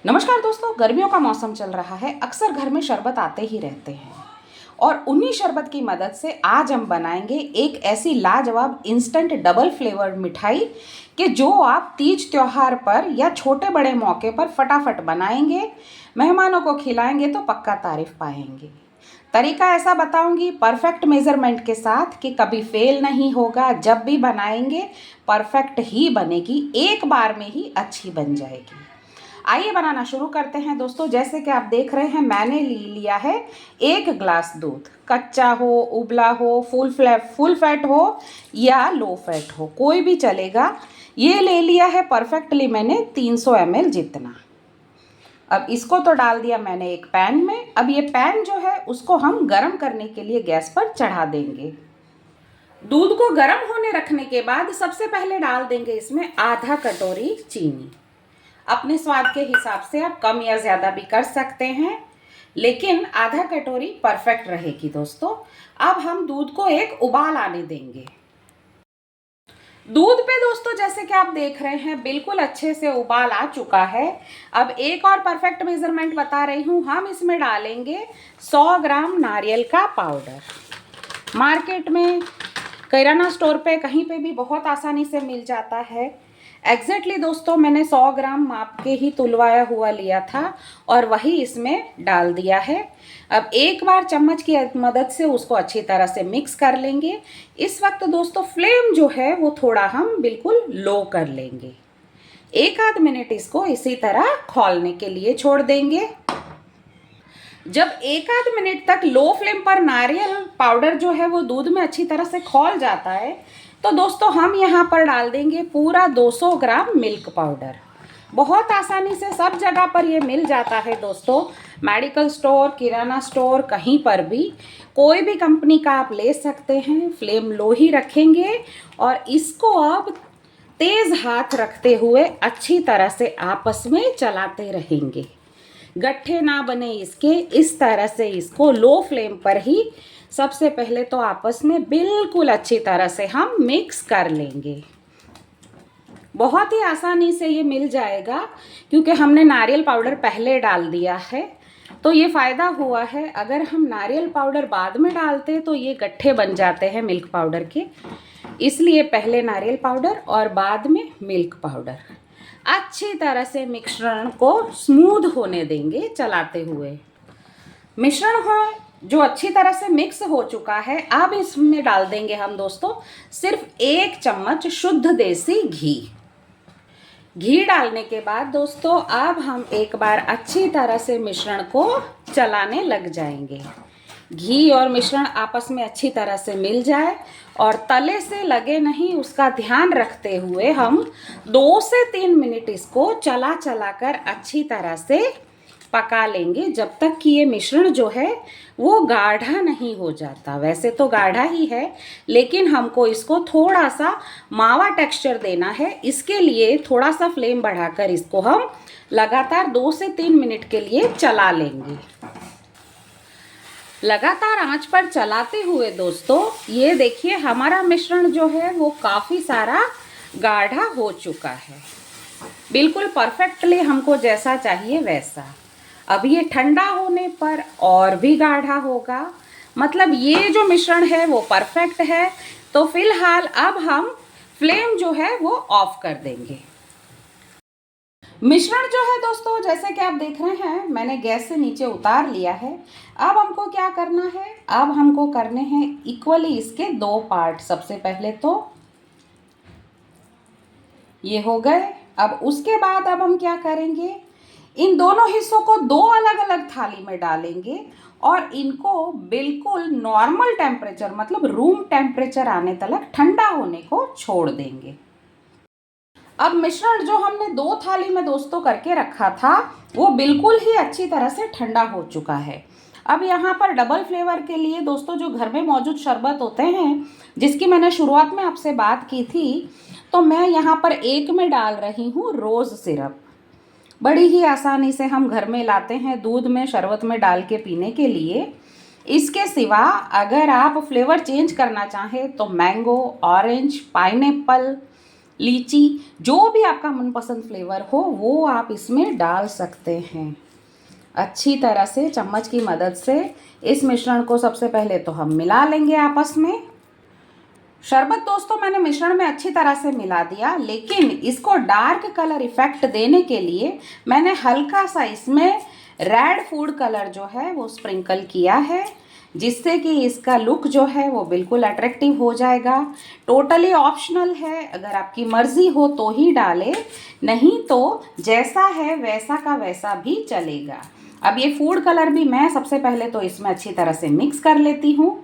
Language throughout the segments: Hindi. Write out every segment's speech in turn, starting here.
नमस्कार दोस्तों, गर्मियों का मौसम चल रहा है। अक्सर घर में शरबत आते ही रहते हैं और उन्हीं शरबत की मदद से आज हम बनाएंगे एक ऐसी लाजवाब इंस्टेंट डबल फ्लेवर्ड मिठाई कि जो आप तीज त्योहार पर या छोटे बड़े मौके पर फटाफट बनाएंगे, मेहमानों को खिलाएंगे तो पक्का तारीफ पाएंगे। तरीका ऐसा बताऊंगी परफेक्ट मेज़रमेंट के साथ कि कभी फेल नहीं होगा। जब भी बनाएंगे परफेक्ट ही बनेगी, एक बार में ही अच्छी बन जाएगी। आइए बनाना शुरू करते हैं दोस्तों। जैसे कि आप देख रहे हैं, मैंने लिया है 1 ग्लास दूध। कच्चा हो, उबला हो, फुल फैट हो या लो फैट हो, कोई भी चलेगा। ये ले लिया है परफेक्टली मैंने 300 ml जितना। अब इसको तो डाल दिया मैंने एक पैन में। अब ये पैन जो है उसको हम गर्म करने के लिए गैस पर चढ़ा देंगे। दूध को गर्म होने रखने के बाद सबसे पहले डाल देंगे इसमें आधा कटोरी चीनी। अपने स्वाद के हिसाब से आप कम या ज़्यादा भी कर सकते हैं, लेकिन आधा कटोरी परफेक्ट रहेगी दोस्तों। अब हम दूध को एक उबाल आने देंगे। दूध पे दोस्तों जैसे कि आप देख रहे हैं बिल्कुल अच्छे से उबाल आ चुका है। अब एक और परफेक्ट मेजरमेंट बता रही हूँ, हम इसमें डालेंगे 100 ग्राम नारियल का पाउडर। मार्केट में, किराना स्टोर पे, कहीं पे भी बहुत आसानी से मिल जाता है। एग्जैक्टली दोस्तों मैंने 100 ग्राम माप के ही तुलवाया हुआ लिया था और वही इसमें डाल दिया है। अब एक बार चम्मच की मदद से उसको अच्छी तरह से मिक्स कर लेंगे। इस वक्त दोस्तों फ्लेम जो है वो थोड़ा हम बिल्कुल लो कर लेंगे। 1 आध मिनट इसको इसी तरह खौलने के लिए छोड़ देंगे। जब 1 आध मिनट तक लो फ्लेम पर नारियल पाउडर जो है वो दूध में अच्छी तरह से खौल जाता है तो दोस्तों हम यहाँ पर डाल देंगे पूरा 200 ग्राम मिल्क पाउडर। बहुत आसानी से सब जगह पर ये मिल जाता है दोस्तों। मेडिकल स्टोर, किराना स्टोर, कहीं पर भी कोई भी कंपनी का आप ले सकते हैं। फ्लेम लो ही रखेंगे और इसको अब तेज़ हाथ रखते हुए अच्छी तरह से आपस में चलाते रहेंगे। गट्ठे ना बने इसके, इस तरह से इसको लो फ्लेम पर ही सबसे पहले तो आपस में बिल्कुल अच्छी तरह से हम मिक्स कर लेंगे। बहुत ही आसानी से ये मिल जाएगा क्योंकि हमने नारियल पाउडर पहले डाल दिया है। तो ये फ़ायदा हुआ है। अगर हम नारियल पाउडर बाद में डालते तो ये गट्ठे बन जाते हैं मिल्क पाउडर के, इसलिए पहले नारियल पाउडर और बाद में मिल्क पाउडर। अच्छी तरह से मिश्रण को स्मूथ होने देंगे चलाते हुए। मिश्रण हो जो अच्छी तरह से मिक्स हो चुका है, अब इसमें डाल देंगे हम दोस्तों सिर्फ 1 चम्मच शुद्ध देसी घी। घी डालने के बाद दोस्तों अब हम एक बार अच्छी तरह से मिश्रण को चलाने लग जाएंगे। घी और मिश्रण आपस में अच्छी तरह से मिल जाए और तले से लगे नहीं, उसका ध्यान रखते हुए हम 2 से 3 मिनट इसको चला चला कर अच्छी तरह से पका लेंगे, जब तक कि ये मिश्रण जो है वो गाढ़ा नहीं हो जाता। वैसे तो गाढ़ा ही है, लेकिन हमको इसको थोड़ा सा मावा टेक्सचर देना है। इसके लिए थोड़ा सा फ्लेम बढ़ाकर इसको हम लगातार 2 से 3 मिनट के लिए चला लेंगे। लगातार आंच पर चलाते हुए दोस्तों ये देखिए हमारा मिश्रण जो है वो काफ़ी सारा गाढ़ा हो चुका है। बिल्कुल परफेक्टली हमको जैसा चाहिए वैसा। अब ये ठंडा होने पर और भी गाढ़ा होगा। मतलब ये जो मिश्रण है वो परफेक्ट है। तो फिलहाल अब हम फ्लेम जो है वो ऑफ कर देंगे। मिश्रण जो है दोस्तों जैसे कि आप देख रहे हैं मैंने गैस से नीचे उतार लिया है। अब हमको क्या करना है, अब हमको करने हैं इक्वली इसके 2 पार्ट। सबसे पहले तो ये हो गए। अब उसके बाद अब हम क्या करेंगे, इन दोनों हिस्सों को 2 अलग अलग थाली में डालेंगे और इनको बिल्कुल नॉर्मल टेम्परेचर मतलब रूम टेम्परेचर आने तक ठंडा होने को छोड़ देंगे। अब मिश्रण जो हमने 2 थाली में दोस्तों करके रखा था वो बिल्कुल ही अच्छी तरह से ठंडा हो चुका है। अब यहाँ पर डबल फ्लेवर के लिए दोस्तों जो घर में मौजूद शरबत होते हैं, जिसकी मैंने शुरुआत में आपसे बात की थी, तो मैं यहाँ पर एक में डाल रही हूँ रोज़ सिरप। बड़ी ही आसानी से हम घर में लाते हैं दूध में शरबत में डाल के पीने के लिए। इसके सिवा अगर आप फ्लेवर चेंज करना चाहें तो मैंगो, ऑरेंज, पाइनएप्पल लीची, जो भी आपका मनपसंद फ्लेवर हो वो आप इसमें डाल सकते हैं। अच्छी तरह से चम्मच की मदद से इस मिश्रण को सबसे पहले तो हम मिला लेंगे आपस में। शरबत दोस्तों मैंने मिश्रण में अच्छी तरह से मिला दिया, लेकिन इसको डार्क कलर इफेक्ट देने के लिए मैंने हल्का सा इसमें रेड फूड कलर जो है वो स्प्रिंकल किया है, जिससे कि इसका लुक जो है वो बिल्कुल अट्रैक्टिव हो जाएगा। टोटली ऑप्शनल है, अगर आपकी मर्ज़ी हो तो ही डालें, नहीं तो जैसा है वैसा का वैसा भी चलेगा। अब ये फूड कलर भी मैं सबसे पहले तो इसमें अच्छी तरह से मिक्स कर लेती हूँ।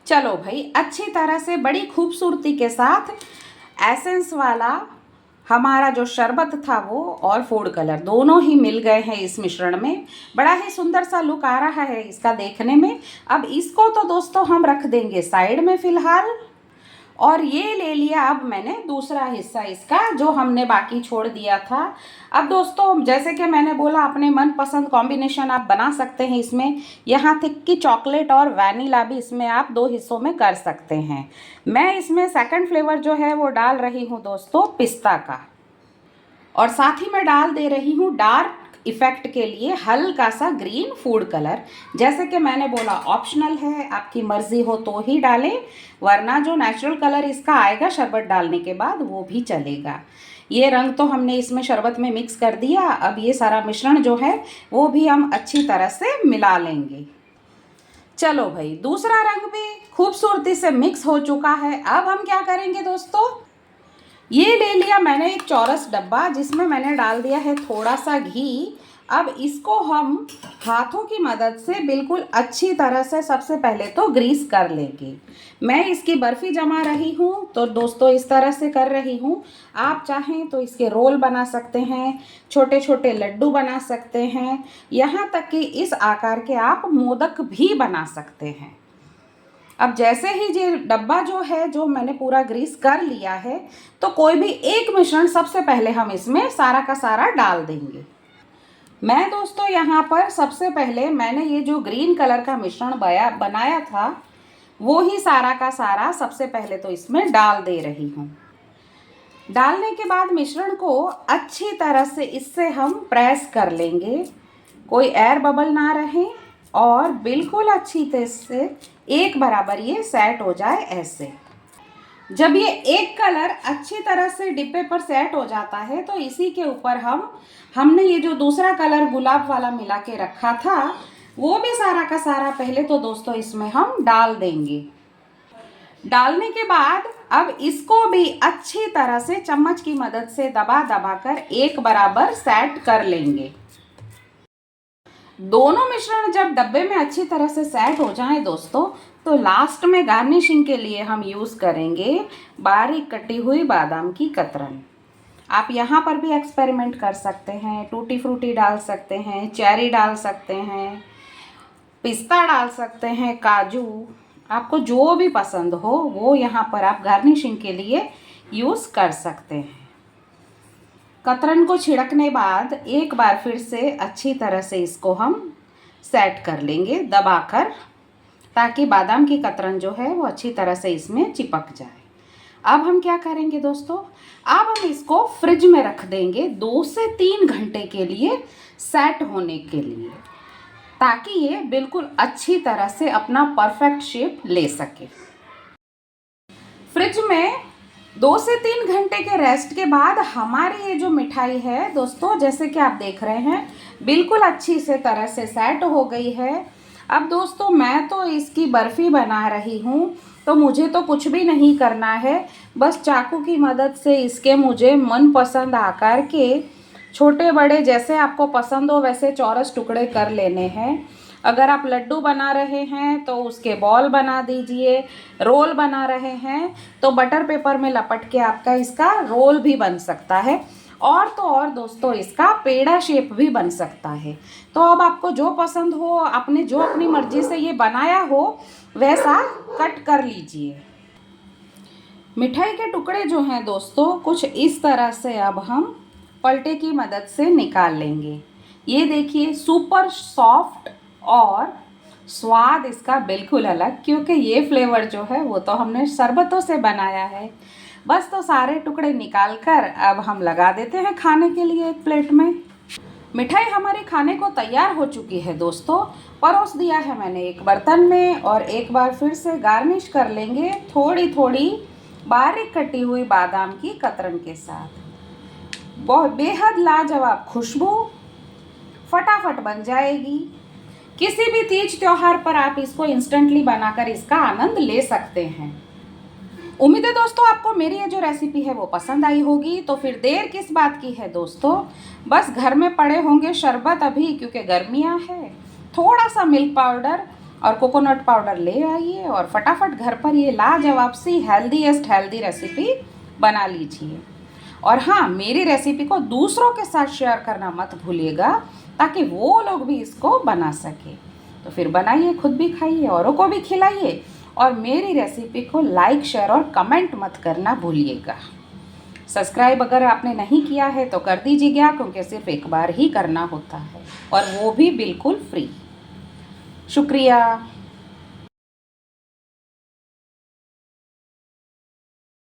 चलो भाई, अच्छी तरह से बड़ी खूबसूरती के साथ एसेंस वाला हमारा जो शरबत था वो और फूड कलर दोनों ही मिल गए हैं इस मिश्रण में। बड़ा ही सुंदर सा लुक आ रहा है इसका देखने में। अब इसको तो दोस्तों हम रख देंगे साइड में फ़िलहाल। और ये ले लिया अब मैंने दूसरा हिस्सा इसका जो हमने बाकी छोड़ दिया था। अब दोस्तों जैसे कि मैंने बोला, अपने मनपसंद कॉम्बिनेशन आप बना सकते हैं इसमें। यहाँ तक कि चॉकलेट और वैनिला भी इसमें आप 2 हिस्सों में कर सकते हैं। मैं इसमें सेकंड फ्लेवर जो है वो डाल रही हूँ दोस्तों पिस्ता का, और साथ ही मैं डाल दे रही हूँ डार्क इफ़ेक्ट के लिए हल्का सा ग्रीन फूड कलर। जैसे कि मैंने बोला ऑप्शनल है, आपकी मर्ज़ी हो तो ही डालें, वरना जो नेचुरल कलर इसका आएगा शरबत डालने के बाद वो भी चलेगा। ये रंग तो हमने इसमें शरबत में मिक्स कर दिया। अब ये सारा मिश्रण जो है वो भी हम अच्छी तरह से मिला लेंगे। चलो भाई, दूसरा रंग भी खूबसूरती से मिक्स हो चुका है। अब हम क्या करेंगे दोस्तों, ये ले लिया मैंने एक चौरस डब्बा, जिसमें मैंने डाल दिया है थोड़ा सा घी। अब इसको हम हाथों की मदद से बिल्कुल अच्छी तरह से सबसे पहले तो ग्रीस कर लेंगे। मैं इसकी बर्फ़ी जमा रही हूँ तो दोस्तों इस तरह से कर रही हूँ। आप चाहें तो इसके रोल बना सकते हैं, छोटे छोटे लड्डू बना सकते हैं, यहाँ तक कि इस आकार के आप मोदक भी बना सकते हैं। अब जैसे ही ये डब्बा जो है जो मैंने पूरा ग्रीस कर लिया है, तो कोई भी एक मिश्रण सबसे पहले हम इसमें सारा का सारा डाल देंगे। मैं दोस्तों यहाँ पर सबसे पहले मैंने ये जो ग्रीन कलर का मिश्रण बनाया था वो ही सारा का सारा सबसे पहले तो इसमें डाल दे रही हूँ। डालने के बाद मिश्रण को अच्छी तरह से इससे हम प्रेस कर लेंगे, कोई एयर बबल ना रहे, और बिल्कुल अच्छी तरह से एक बराबर ये सेट हो जाए। ऐसे जब ये एक कलर अच्छी तरह से डिब्बे पर सेट हो जाता है तो इसी के ऊपर हमने ये जो दूसरा कलर गुलाब वाला मिला के रखा था वो भी सारा का सारा पहले तो दोस्तों इसमें हम डाल देंगे। डालने के बाद अब इसको भी अच्छी तरह से चम्मच की मदद से दबा दबा कर एक बराबर सेट कर लेंगे। दोनों मिश्रण जब डब्बे में अच्छी तरह से सेट हो जाएं दोस्तों, तो लास्ट में गार्निशिंग के लिए हम यूज़ करेंगे बारीक कटी हुई बादाम की कतरन। आप यहाँ पर भी एक्सपेरिमेंट कर सकते हैं, टूटी फ्रूटी डाल सकते हैं, चेरी डाल सकते हैं, पिस्ता डाल सकते हैं, काजू, आपको जो भी पसंद हो वो यहाँ पर आप गार्निशिंग के लिए यूज़ कर सकते हैं। कतरन को छिड़कने बाद एक बार फिर से अच्छी तरह से इसको हम सेट कर लेंगे दबाकर, ताकि बादाम की कतरन जो है वो अच्छी तरह से इसमें चिपक जाए। अब हम क्या करेंगे दोस्तों, अब हम इसको फ्रिज में रख देंगे 2 से 3 घंटे के लिए सेट होने के लिए, ताकि ये बिल्कुल अच्छी तरह से अपना परफेक्ट शेप ले सके। फ्रिज में 2 से 3 घंटे के रेस्ट के बाद हमारी ये जो मिठाई है दोस्तों, जैसे कि आप देख रहे हैं बिल्कुल अच्छी से तरह से सेट हो गई है। अब दोस्तों मैं तो इसकी बर्फ़ी बना रही हूँ, तो मुझे तो कुछ भी नहीं करना है, बस चाकू की मदद से इसके मुझे मनपसंद आकार के छोटे बड़े जैसे आपको पसंद हो वैसे चौरस टुकड़े कर लेने हैं। अगर आप लड्डू बना रहे हैं तो उसके बॉल बना दीजिए, रोल बना रहे हैं तो बटर पेपर में लपट के आपका इसका रोल भी बन सकता है, और तो और दोस्तों इसका पेड़ा शेप भी बन सकता है। तो अब आपको जो पसंद हो, आपने जो अपनी मर्ज़ी से ये बनाया हो वैसा कट कर लीजिए। मिठाई के टुकड़े जो हैं दोस्तों कुछ इस तरह से अब हम पलटे की मदद से निकाल लेंगे। ये देखिए सुपर सॉफ्ट और स्वाद इसका बिल्कुल अलग, क्योंकि ये फ्लेवर जो है वो तो हमने शरबतों से बनाया है। बस तो सारे टुकड़े निकाल कर अब हम लगा देते हैं खाने के लिए एक प्लेट में। मिठाई हमारे खाने को तैयार हो चुकी है दोस्तों। परोस दिया है मैंने एक बर्तन में और एक बार फिर से गार्निश कर लेंगे थोड़ी थोड़ी बारीक कटी हुई बादाम की कतरन के साथ। बहुत बेहद लाजवाब खुशबू फटाफट बन जाएगी। किसी भी तीज त्योहार पर आप इसको इंस्टेंटली बनाकर इसका आनंद ले सकते हैं। उम्मीद है दोस्तों आपको मेरी ये जो रेसिपी है वो पसंद आई होगी। तो फिर देर किस बात की है दोस्तों, बस घर में पड़े होंगे शरबत अभी क्योंकि गर्मियाँ है, थोड़ा सा मिल्क पाउडर और कोकोनट पाउडर ले आइए और फटाफट घर पर ये लाजवाब सी हेल्दीएस्ट हेल्दी रेसिपी बना लीजिए। और हाँ, मेरी रेसिपी को दूसरों के साथ शेयर करना मत भूलिएगा ताकि वो लोग भी इसको बना सके। तो फिर बनाइए, खुद भी खाइए, औरों को भी खिलाइए और मेरी रेसिपी को लाइक शेयर और कमेंट मत करना भूलिएगा। सब्सक्राइब अगर आपने नहीं किया है तो कर दीजिएगा क्योंकि सिर्फ एक बार ही करना होता है और वो भी बिल्कुल फ्री। शुक्रिया।